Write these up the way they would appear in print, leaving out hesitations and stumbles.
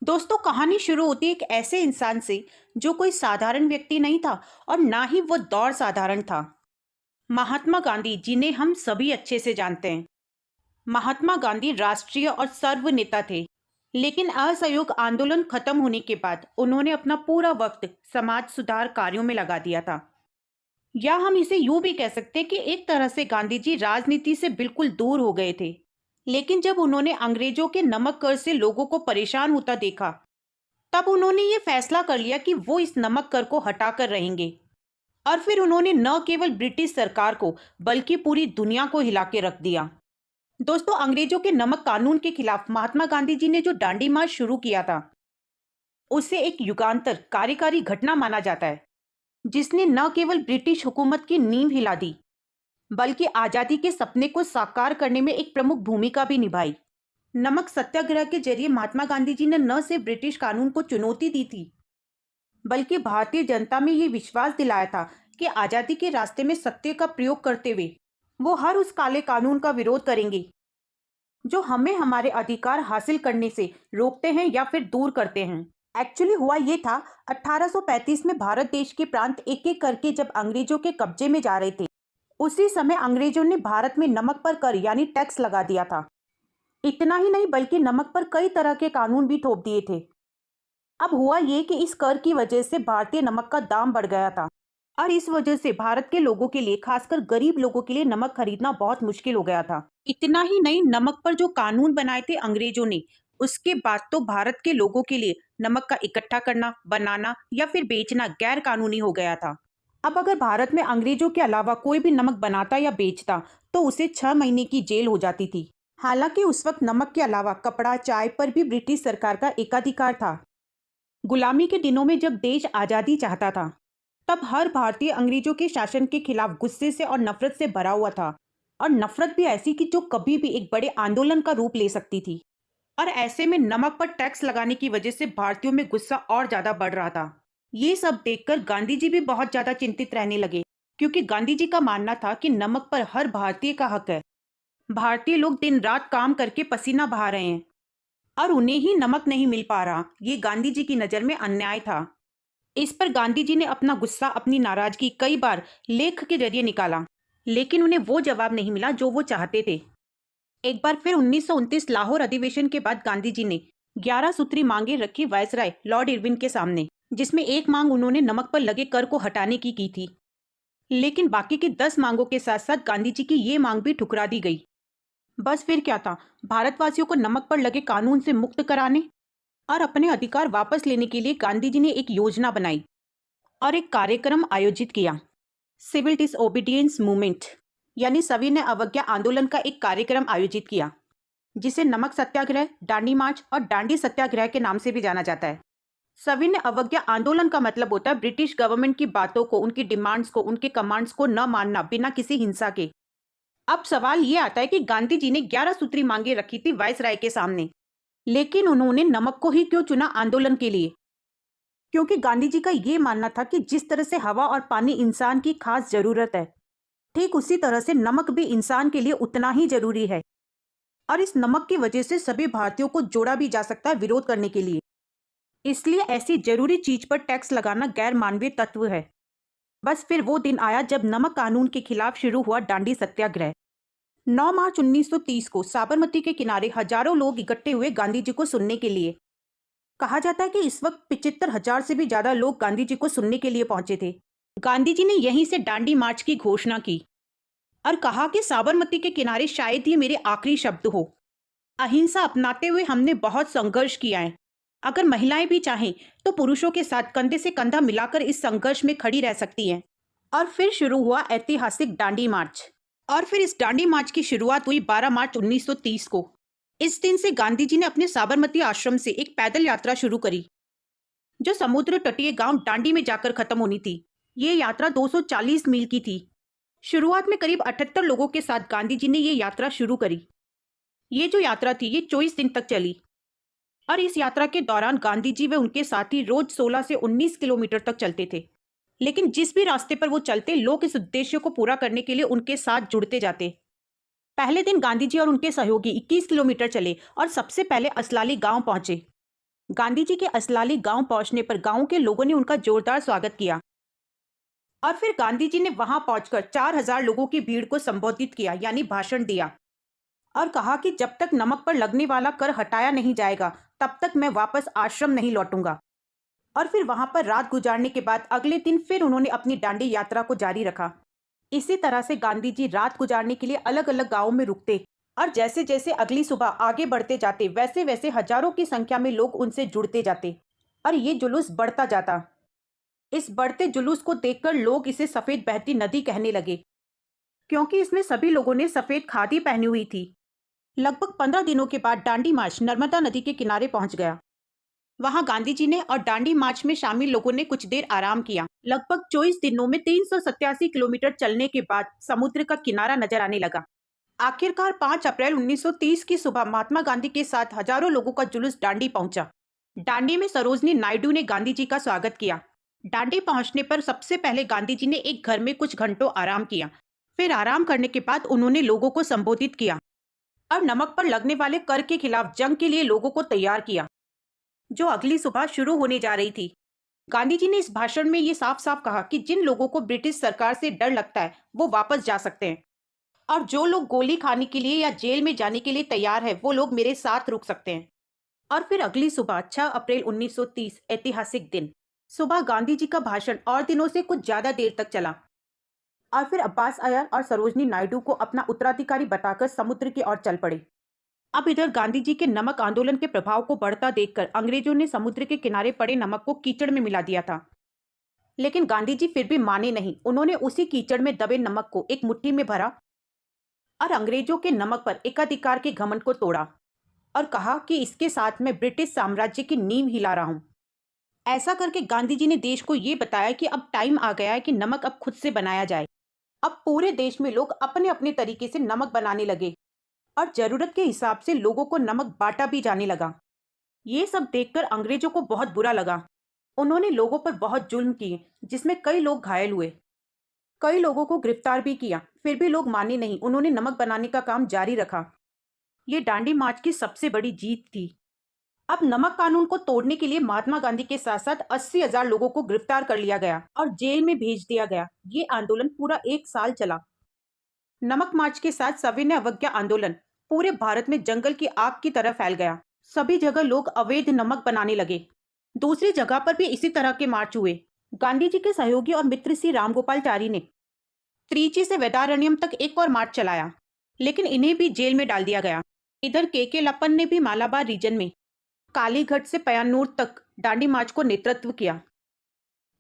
दोस्तों, कहानी शुरू होती है एक ऐसे इंसान से जो कोई साधारण व्यक्ति नहीं था और ना ही वो दौर साधारण था। महात्मा गांधी, जिन्हें हम सभी अच्छे से जानते हैं। महात्मा गांधी राष्ट्रीय और सर्व नेता थे, लेकिन असहयोग आंदोलन खत्म होने के बाद उन्होंने अपना पूरा वक्त समाज सुधार कार्यों में लगा दिया था। या हम इसे यूं भी कह सकते हैं कि एक तरह से गांधी जी राजनीति से बिल्कुल दूर हो गए थे। लेकिन जब उन्होंने अंग्रेजों के नमक कर से लोगों को परेशान होता देखा, तब उन्होंने ये फैसला कर लिया कि वो इस नमक कर को हटाकर रहेंगे। और फिर उन्होंने न केवल ब्रिटिश सरकार को बल्कि पूरी दुनिया को हिला के रख दिया। दोस्तों, अंग्रेजों के नमक कानून के खिलाफ महात्मा गांधी जी ने जो दांडी मार्च शुरू किया था, उसे एक युगांतर कार्यकारी घटना माना जाता है, जिसने न केवल ब्रिटिश हुकूमत की नींव हिला दी, बल्कि आजादी के सपने को साकार करने में एक प्रमुख भूमिका भी निभाई। नमक सत्याग्रह के जरिए महात्मा गांधी जी ने न सिर्फ ब्रिटिश कानून को चुनौती दी थी, बल्कि भारतीय जनता में ये विश्वास दिलाया था कि आजादी के रास्ते में सत्य का प्रयोग करते हुए वो हर उस काले कानून का विरोध करेंगे जो हमें हमारे अधिकार हासिल करने से रोकते हैं या फिर दूर करते हैं। एक्चुअली हुआ ये था, 1835 में भारत देश के प्रांत एक एक करके जब अंग्रेजों के कब्जे में जा रहे थे, उसी समय अंग्रेजों ने भारत में नमक पर कर यानी टैक्स लगा दिया था। इतना ही नहीं, बल्कि नमक पर कई तरह के कानून भी थोप दिए थे। अब हुआ ये कि इस कर की वजह से भारतीय नमक का दाम बढ़ गया था और इस वजह से भारत के लोगों के लिए, खासकर गरीब लोगों के लिए नमक खरीदना बहुत मुश्किल हो गया था। इतना ही नहीं, नमक पर जो कानून बनाए थे अंग्रेजों ने, उसके बाद तो भारत के लोगों के लिए नमक का इकट्ठा करना, बनाना या फिर बेचना गैर कानूनी हो गया था। अब अगर भारत में अंग्रेजों के अलावा कोई भी नमक बनाता या बेचता तो उसे 6 महीने की जेल हो जाती थी। हालांकि उस वक्त नमक के अलावा कपड़ा, चाय पर भी ब्रिटिश सरकार का एकाधिकार था। गुलामी के दिनों में जब देश आज़ादी चाहता था, तब हर भारतीय अंग्रेजों के शासन के खिलाफ गुस्से से और नफरत से भरा हुआ था। और नफरत भी ऐसी कि जो कभी भी एक बड़े आंदोलन का रूप ले सकती थी। और ऐसे में नमक पर टैक्स लगाने की वजह से भारतीयों में गुस्सा और ज्यादा बढ़ रहा था। ये सब देखकर गांधी जी भी बहुत ज्यादा चिंतित रहने लगे, क्योंकि गांधी जी का मानना था कि नमक पर हर भारतीय का हक है। भारतीय लोग दिन रात काम करके पसीना बहा रहे हैं और उन्हें ही नमक नहीं मिल पा रहा। ये गांधी जी की नज़र में अन्याय था। इस पर गांधी जी ने अपना गुस्सा, अपनी नाराजगी कई बार लेख के जरिए निकाला, लेकिन उन्हें वो जवाब नहीं मिला जो वो चाहते थे। एक बार फिर 1929 लाहौर अधिवेशन के बाद गांधी जी ने 11 सूत्री मांगे रखी वायसराय लॉर्ड इरविन के सामने, जिसमें एक मांग उन्होंने नमक पर लगे कर को हटाने की थी। लेकिन बाकी की 10 मांगों के साथ साथ गांधी जी की ये मांग भी ठुकरा दी गई। बस फिर क्या था, भारतवासियों को नमक पर लगे कानून से मुक्त कराने और अपने अधिकार वापस लेने के लिए गांधी जी ने एक योजना बनाई और एक कार्यक्रम आयोजित किया। सिविल डिसओबीडियंस मूवमेंट यानी सविनय अवज्ञा आंदोलन का एक कार्यक्रम आयोजित किया, जिसे नमक सत्याग्रह, दांडी मार्च और दांडी सत्याग्रह के नाम से भी जाना जाता है। सविनय अवज्ञा आंदोलन का मतलब होता है ब्रिटिश गवर्नमेंट की बातों को, उनकी डिमांड्स को, उनके कमांड्स को न मानना बिना किसी हिंसा के। अब सवाल ये आता है कि गांधी जी ने 11 सूत्री मांगे रखी थी वायसराय के सामने, लेकिन उन्होंने नमक को ही क्यों चुना आंदोलन के लिए? क्योंकि गांधी जी का ये मानना था कि जिस तरह से हवा और पानी इंसान की खास जरूरत है, ठीक उसी तरह से नमक भी इंसान के लिए उतना ही जरूरी है। और इस नमक की वजह से सभी भारतीयों को जोड़ा भी जा सकता है विरोध करने के लिए। इसलिए ऐसी जरूरी चीज पर टैक्स लगाना गैर मानवीय तत्व है। बस फिर वो दिन आया जब नमक कानून के खिलाफ शुरू हुआ दांडी सत्याग्रह। 9 मार्च 1930 को साबरमती के किनारे हजारों लोग इकट्ठे हुए गांधी जी को सुनने के लिए। कहा जाता है कि इस वक्त 75,000 से भी ज्यादा लोग गांधी जी को सुनने के लिए पहुंचे थे। गांधी जी ने यहीं से दांडी मार्च की घोषणा की और कहा कि साबरमती के किनारे शायद ये मेरे आखिरी शब्द हो। अहिंसा अपनाते हुए हमने बहुत संघर्ष किया है। अगर महिलाएं भी चाहें तो पुरुषों के साथ कंधे से कंधा मिलाकर इस संघर्ष में खड़ी रह सकती हैं। और फिर शुरू हुआ ऐतिहासिक दांडी मार्च। और फिर इस दांडी मार्च की शुरुआत हुई 12 मार्च 1930 को। इस दिन से गांधी जी ने अपने साबरमती आश्रम से एक पैदल यात्रा शुरू करी, जो समुद्र तटीय गांव दांडी में जाकर खत्म होनी थी। ये यात्रा 240 मील की थी। शुरुआत में करीब 78 लोगों के साथ गांधी जी ने ये यात्रा शुरू करी। ये जो यात्रा थी ये 24 दिन तक चली और इस यात्रा के दौरान गांधी जी व उनके साथी रोज 16 से 19 किलोमीटर तक चलते थे। लेकिन जिस भी रास्ते पर वो चलते, लोग इस उद्देश्य को पूरा करने के लिए उनके साथ जुड़ते जाते। पहले दिन गांधी जी और उनके सहयोगी 21 किलोमीटर चले और सबसे पहले असलाली गांव पहुंचे। गांधी जी के असलाली गांव पहुंचने पर गांव के लोगों ने उनका जोरदार स्वागत किया और फिर गांधी जी ने वहां पहुंचकर 4,000 लोगों की भीड़ को संबोधित किया, यानी भाषण दिया, और कहा कि जब तक नमक पर लगने वाला कर हटाया नहीं जाएगा तब तक मैं वापस आश्रम नहीं लौटूंगा। और फिर वहां पर रात गुजारने के बाद अगले दिन फिर उन्होंने अपनी दांडी यात्रा को जारी रखा। इसी तरह से गांधी जी रात गुजारने के लिए अलग अलग गांवों में रुकते और जैसे जैसे अगली सुबह आगे बढ़ते जाते वैसे वैसे हजारों की संख्या में लोग उनसे जुड़ते जाते और ये जुलूस बढ़ता जाता। इस बढ़ते जुलूस को देखकर लोग इसे सफेद बहती नदी कहने लगे, क्योंकि इसमें सभी लोगों ने सफेद खादी पहनी हुई थी। लगभग 15 दिनों के बाद दांडी मार्च नर्मदा नदी के किनारे पहुंच गया। वहां गांधी जी ने और दांडी मार्च में शामिल लोगों ने कुछ देर आराम किया। लगभग 24 दिनों में 387 किलोमीटर चलने के बाद समुद्र का किनारा नजर आने लगा। आखिरकार 5 अप्रैल 1930 की सुबह महात्मा गांधी के साथ हजारों लोगों का जुलूस दांडी पहुंचा। दांडी में सरोजनी नायडू ने गांधी जी का स्वागत किया। दांडी पहुंचने पर सबसे पहले गांधी जी ने एक घर में कुछ घंटों आराम किया। फिर आराम करने के बाद उन्होंने लोगों को संबोधित किया और नमक पर लगने वाले कर के खिलाफ जंग के लिए लोगों को तैयार किया, जो अगली सुबह शुरू होने जा रही थी। गांधी जी ने इस भाषण में ये साफ साफ कहा कि जिन लोगों को ब्रिटिश सरकार से डर लगता है वो वापस जा सकते हैं, और जो लोग गोली खाने के लिए या जेल में जाने के लिए तैयार है वो लोग मेरे साथ रुक सकते हैं। और फिर अगली सुबह 6 अप्रैल 1930 ऐतिहासिक दिन सुबह गांधी जी का भाषण और दिनों से कुछ ज्यादा देर तक चला और फिर अब्बास अय्यर और सरोजनी नायडू को अपना उत्तराधिकारी बताकर समुद्र की ओर चल पड़े। अब इधर गांधी जी के नमक आंदोलन के प्रभाव को बढ़ता देखकर अंग्रेजों ने समुद्र के किनारे पड़े नमक को कीचड़ में मिला दिया था, लेकिन गांधी जी फिर भी माने नहीं। उन्होंने उसी कीचड़ में दबे नमक को एक मुट्ठी में भरा और अंग्रेजों के नमक पर एकाधिकार के घमंड को तोड़ा और कहा कि इसके साथ मैं ब्रिटिश साम्राज्य की नींव हिला रहा हूं। ऐसा करके गांधी जी ने देश को ये बताया कि अब टाइम आ गया है कि नमक अब खुद से बनाया जाए। अब पूरे देश में लोग अपने अपने तरीके से नमक बनाने लगे और जरूरत के हिसाब से लोगों को नमक बांटा भी जाने लगा। ये सब देखकर अंग्रेजों को बहुत बुरा लगा। उन्होंने लोगों पर बहुत जुल्म किए, जिसमें कई लोग घायल हुए, कई लोगों को गिरफ्तार भी किया। फिर भी लोग माने नहीं, उन्होंने नमक बनाने का काम जारी रखा। ये दांडी मार्च की सबसे बड़ी जीत थी। अब नमक कानून को तोड़ने के लिए महात्मा गांधी के साथ साथ 80,000 लोगों को गिरफ्तार कर लिया गया और जेल में भेज दिया गया। ये आंदोलन पूरा 1 साल चला। नमक मार्च के साथ सविनय अवज्ञा आंदोलन पूरे भारत में जंगल की आग की तरह फैल गया। सभी जगह लोग अवैध नमक बनाने लगे। दूसरी जगह पर भी इसी तरह के मार्च हुए। गांधी जी के सहयोगी और मित्र श्री रामगोपालचारी ने त्रिची से वेदारण्यम तक एक और मार्च चलाया, लेकिन इन्हें भी जेल में डाल दिया गया। इधर के लप्पन ने भी मालाबार रीजन में कालीघाट से पय्यानूर तक दांडी मार्च को नेतृत्व किया।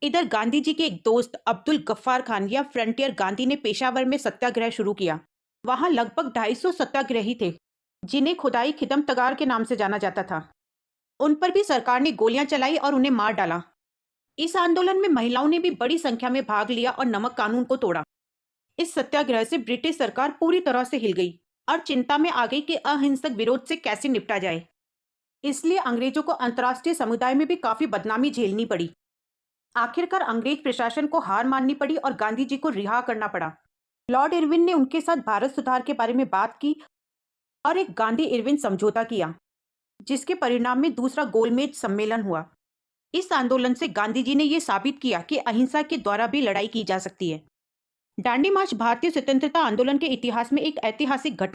इधर गांधी जी के एक दोस्त अब्दुल गफ्फार खान या फ्रंटियर गांधी ने पेशावर में सत्याग्रह शुरू किया। वहां लगभग 250 सत्याग्रही थे, जिन्हें खुदाई खिदम तगार के नाम से जाना जाता था। उन पर भी सरकार ने गोलियां चलाई और उन्हें मार डाला। इस आंदोलन में महिलाओं ने भी बड़ी संख्या में भाग लिया और नमक कानून को तोड़ा। इस सत्याग्रह से ब्रिटिश सरकार पूरी तरह से हिल गई और चिंता में आ गई कि अहिंसक विरोध से कैसे निपटा जाए। इसलिए अंग्रेजों को अंतर्राष्ट्रीय समुदाय में भी काफी बदनामी झेलनी पड़ी। आखिरकार अंग्रेज प्रशासन को हार माननी पड़ी और गांधी जी को रिहा करना पड़ा। लॉर्ड इरविन ने उनके साथ भारत सुधार के बारे में बात की और एक गांधी इरविन समझौता किया, जिसके परिणाम में दूसरा गोलमेज सम्मेलन हुआ। इस आंदोलन से गांधी जी ने यह साबित किया कि अहिंसा के द्वारा भी लड़ाई की जा सकती है। दांडी मार्च भारतीय स्वतंत्रता आंदोलन के इतिहास में एक ऐतिहासिक घटना